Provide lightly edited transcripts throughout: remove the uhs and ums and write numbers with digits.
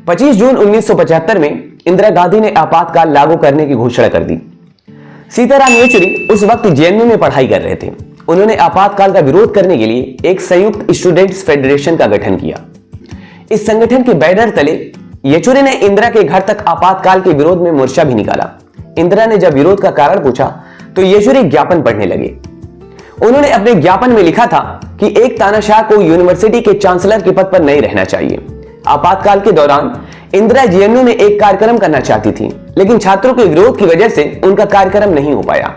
25 जून 1975 में इंदिरा गांधी ने आपातकाल लागू करने की घोषणा कर दी। सीताराम येचुरी उस वक्त जेएनयू में पढ़ाई कर रहे थे। उन्होंने आपातकाल का विरोध करने के लिए एक संयुक्त स्टूडेंट्स फेडरेशन का गठन किया। इस संगठन के बैनर तले येचुरी ने इंदिरा के घर तक आपातकाल के विरोध में मोर्चा भी निकाला। इंदिरा ने जब विरोध का कारण पूछा तो येचुरी ज्ञापन पढ़ने लगे। उन्होंने अपने ज्ञापन में लिखा था कि एक तानाशाह को यूनिवर्सिटी के चांसलर के पद पर नहीं रहना चाहिए। आपातकाल के दौरान इंदिरा जेएनयू में एक कार्यक्रम करना चाहती थी, लेकिन छात्रों के विरोध की वजह से उनका कार्यक्रम नहीं हो पाया।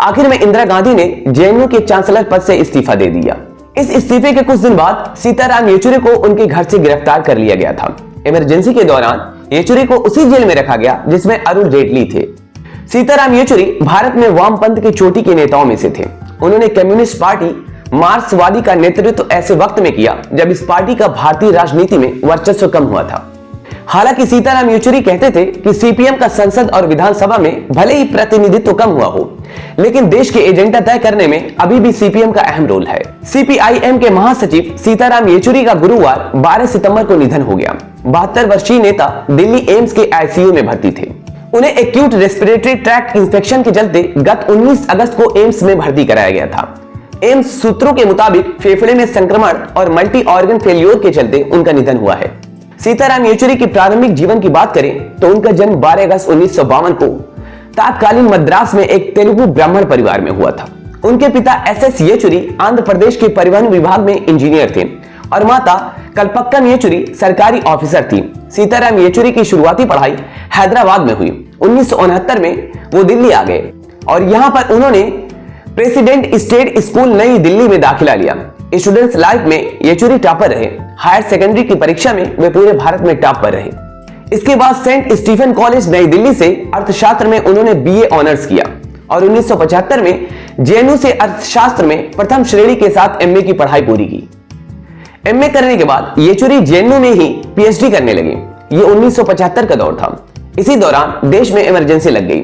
आखिर में इंदिरा गांधी ने जेएनयू के चांसलर पद से इस्तीफा दे दिया। इस इस्तीफे के कुछ दिन बाद सीताराम येचुरी को उनके घर से गिरफ्तार कर लिया गया था। इमरजेंसी के दौरान येचुरी को उसी जेल में रखा गया जिसमें अरुण जेटली थे। सीताराम येचुरी भारत में वामपंथ की चोटी के नेताओं में से थे। उन्होंने कम्युनिस्ट पार्टी मार्क्सवादी का नेतृत्व ऐसे वक्त में किया जब इस पार्टी का भारतीय राजनीति में वर्चस्व कम हुआ था। हालांकि सीताराम येचुरी कहते थे कि सीपीएम का संसद और विधानसभा में भले ही प्रतिनिधित्व कम हुआ हो, लेकिन देश के एजेंडा तय करने में अभी भी सीपीएम का अहम रोल है। सीपीआईएम के महासचिव सीताराम येचुरी का गुरुवार 12 सितंबर को निधन हो गया। 72 वर्षीय नेता दिल्ली एम्स के आईसीयू में भर्ती थे। उन्हें एक्यूट रेस्पिरेटरी ट्रैक्ट इंफेक्शन के चलते गत 19 अगस्त को एम्स में भर्ती कराया गया था। एम्स सूत्रों के मुताबिक फेफड़े में संक्रमण और मल्टी ऑर्गन फेल्योर के चलते उनका निधन हुआ है। सीताराम येचुरी की प्रारंभिक जीवन की बात करें तो उनका जन्म 12 अगस्त 1952 को तत्कालीन मद्रास में एक तेलुगु ब्राह्मण परिवार में हुआ था। उनके पिता एसएस येचुरी आंध्र प्रदेश के परिवहन विभाग में इंजीनियर थे और माता कल्पक्कम येचुरी सरकारी ऑफिसर थी। सीताराम येचुरी की शुरुआती पढ़ाई हैदराबाद में हुई। 1969 में वो दिल्ली आ गए और यहाँ पर उन्होंने प्रेसिडेंट स्टेट स्कूल नई दिल्ली में दाखिला लिया। स्टूडेंट्स लाइफ में येचुरी टॉपर रहे। हायर सेकेंडरी की परीक्षा में वे पूरे भारत में टॉप पर रहे। इसके बाद सेंट स्टीफन कॉलेज नई दिल्ली से अर्थशास्त्र में उन्होंने बीए ऑनर्स किया और 1975 में जेएनयू से अर्थशास्त्र में प्रथम श्रेणी के साथ एमए की पढ़ाई पूरी की। एमए करने के बाद येचुरी जेएनयू में ही पीएचडी करने लगे। ये 1975 का दौर था। इसी दौरान देश में इमरजेंसी लग गई।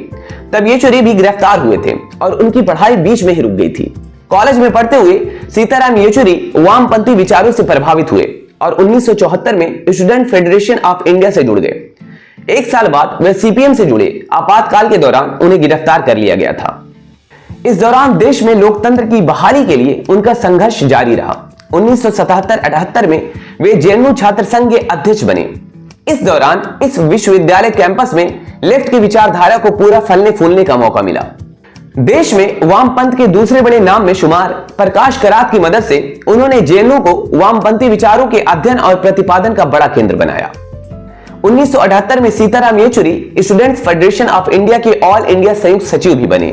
तब येचुरी भी गिरफ्तार हुए थे और उनकी पढ़ाई बीच में ही रुक गई थी। कॉलेज में पढ़ते हुए सीताराम येचुरी वामपंथी विचारों से प्रभावित हुए और 1974 में स्टूडेंट फेडरेशन ऑफ इंडिया से जुड़ गए। एक साल बाद वे सीपीएम से जुड़े। आपातकाल के दौरान उन्हें गिरफ्तार कर लिया गया था। इस दौरान देश में लोकतंत्र की बहाली के लिए उनका संघर्ष जारी रहा। 1977-78 में वे जेएनयू छात्र संघ के अध्यक्ष बने। इस दौरान इस विश्वविद्यालय कैंपस में लेफ्ट की विचारधारा को पूरा फलने फूलने का मौका मिला। देश में वामपंथ के दूसरे बड़े नाम में शुमार प्रकाश करात की मदद से उन्होंने जेएनयू को वामपंथी विचारों के अध्ययन और प्रतिपादन का बड़ा केंद्र बनाया। 1978 में Sitaram Yechury students federation of India के ऑल इंडिया संयुक्त सचिव भी बने।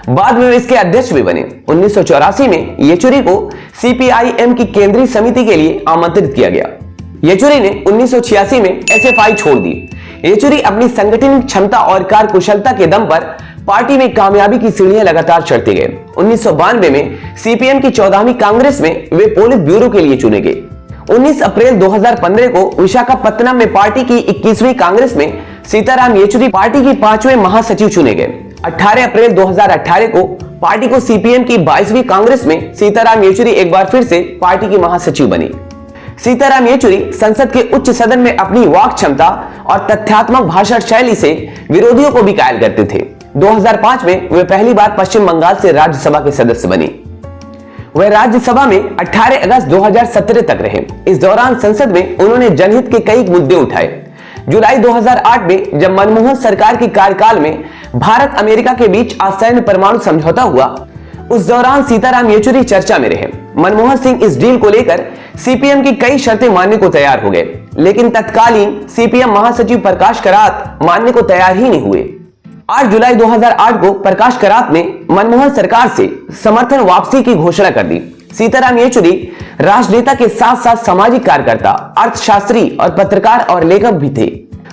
बाद में वे इसके अध्यक्ष भी बने। 1984 में येचुरी को सीपीआईएम की केंद्रीय समिति के लिए आमंत्रित किया गया। येचुरी ने 1986 में एसएफआई छोड़ दी। येचुरी अपनी संगठनिक क्षमता और कार्यकुशलता के दम पर पार्टी में कामयाबी की सीढ़ियां लगातार चढ़ते गए। 1992 में सीपीएम की 14वीं कांग्रेस में वे पोलित ब्यूरो के लिए चुने गए। 19 अप्रैल 2015 को विशाखापत्तनम में पार्टी की 21वीं कांग्रेस में सीताराम येचुरी पार्टी की 5वें महासचिव चुने गए। 18 अप्रैल 2018 को पार्टी को सीपीएम की 22वीं कांग्रेस में सीताराम येचुरी एक बार फिर से पार्टी की महासचिव बने। सीताराम येचुरी संसद के उच्च सदन में अपनी वाक क्षमता और तथ्यात्मक भाषण शैली से विरोधियों को भी कायल करते थे। 2005 में वे पहली बार पश्चिम बंगाल से राज्यसभा के सदस्य बने। वह राज्यसभा में 18 अगस्त 2017 तक रहे। इस दौरान संसद में उन्होंने जनहित के कई मुद्दे उठाए। जुलाई 2008 में जब मनमोहन सरकार के कार्यकाल में भारत अमेरिका के बीच आसन्न परमाणु समझौता हुआ, उस दौरान सीताराम येचुरी चर्चा में रहे। मनमोहन सिंह इस डील को लेकर सीपीएम की कई शर्तें मानने को तैयार हो गए, लेकिन तत्कालीन सीपीएम महासचिव प्रकाश करात मानने को तैयार ही नहीं हुए। 8 जुलाई 2008 को प्रकाश करात ने मनमोहन सरकार से समर्थन वापसी की घोषणा कर दी। सीताराम येचुरी राजनेता के साथ साथ सामाजिक कार्यकर्ता, अर्थशास्त्री और पत्रकार और लेखक भी थे।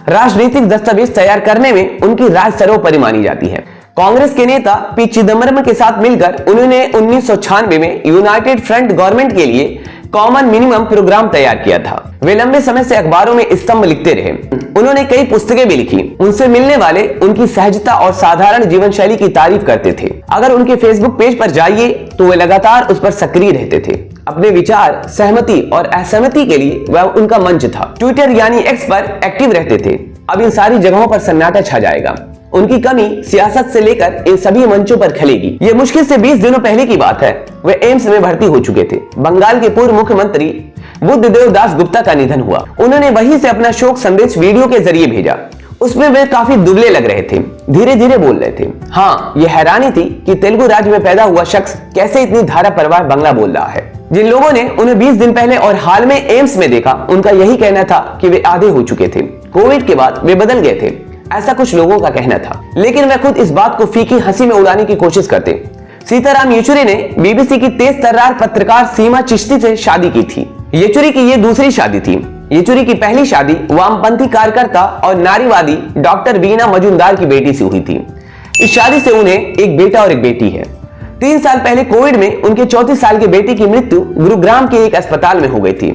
राजनीतिक दस्तावेज तैयार करने में उनकी राय सर्वोपरि मानी जाती है। कांग्रेस के नेता पी चिदम्बरम के साथ मिलकर उन्होंने 1996 में यूनाइटेड फ्रंट गवर्नमेंट के लिए कॉमन मिनिमम प्रोग्राम तैयार किया था। वे लंबे समय से अखबारों में स्तंभ लिखते रहे। उन्होंने कई पुस्तकें भी लिखी। उनसे मिलने वाले उनकी सहजता और साधारण जीवन शैली की तारीफ करते थे। अगर उनके फेसबुक पेज पर जाइए तो वे लगातार उस पर सक्रिय रहते थे। अपने विचार, सहमति और असहमति के लिए वह उनका मंच था। ट्विटर यानी एक्स पर एक्टिव रहते थे। अब इन सारी जगहों पर सन्नाटा छा जाएगा। उनकी कमी सियासत से लेकर इन सभी मंचों पर खलेगी। ये मुश्किल से 20 दिनों पहले की बात है। वे एम्स में भर्ती हो चुके थे। बंगाल के पूर्व मुख्यमंत्री बुद्धदेव दास गुप्ता का निधन हुआ। उन्होंने वहीं से अपना शोक संदेश वीडियो के जरिए भेजा। उसमें वे काफी दुबले लग रहे थे, धीरे धीरे बोल रहे थे। हाँ, ये हैरानी थी कि तेलुगु राज्य में पैदा हुआ शख्स कैसे इतनी धारा परवार बांग्ला बोल रहा है। जिन लोगों ने उन्हें 20 दिन पहले और हाल में एम्स में देखा, उनका यही कहना था कि वे आधे हो चुके थे। कोविड के बाद वे बदल गए थे, ऐसा कुछ लोगों का कहना था। लेकिन वे खुद इस बात को फीकी हंसी में उड़ाने की कोशिश करते। सीताराम येचुरी ने बीबीसी की तेज तर्रार पत्रकार सीमा चिश्ती से शादी की थी। येचुरी की ये दूसरी शादी थी। येचुरी की पहली शादी वामपंथी कार्यकर्ता और नारीवादी डॉक्टर वीना मजूमदार की बेटी से हुई थी। इस शादी से उन्हें एक बेटा और एक बेटी है। 3 साल पहले कोविड में उनके 34 साल के बेटे की मृत्यु गुरुग्राम के एक अस्पताल में हो गई थी।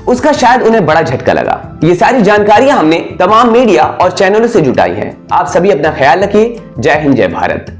उसका शायद उन्हें बड़ा झटका लगा। ये सारी जानकारियां हमने तमाम मीडिया और चैनलों से जुटाई हैं। आप सभी अपना ख्याल रखिए। जय हिंद, जय भारत।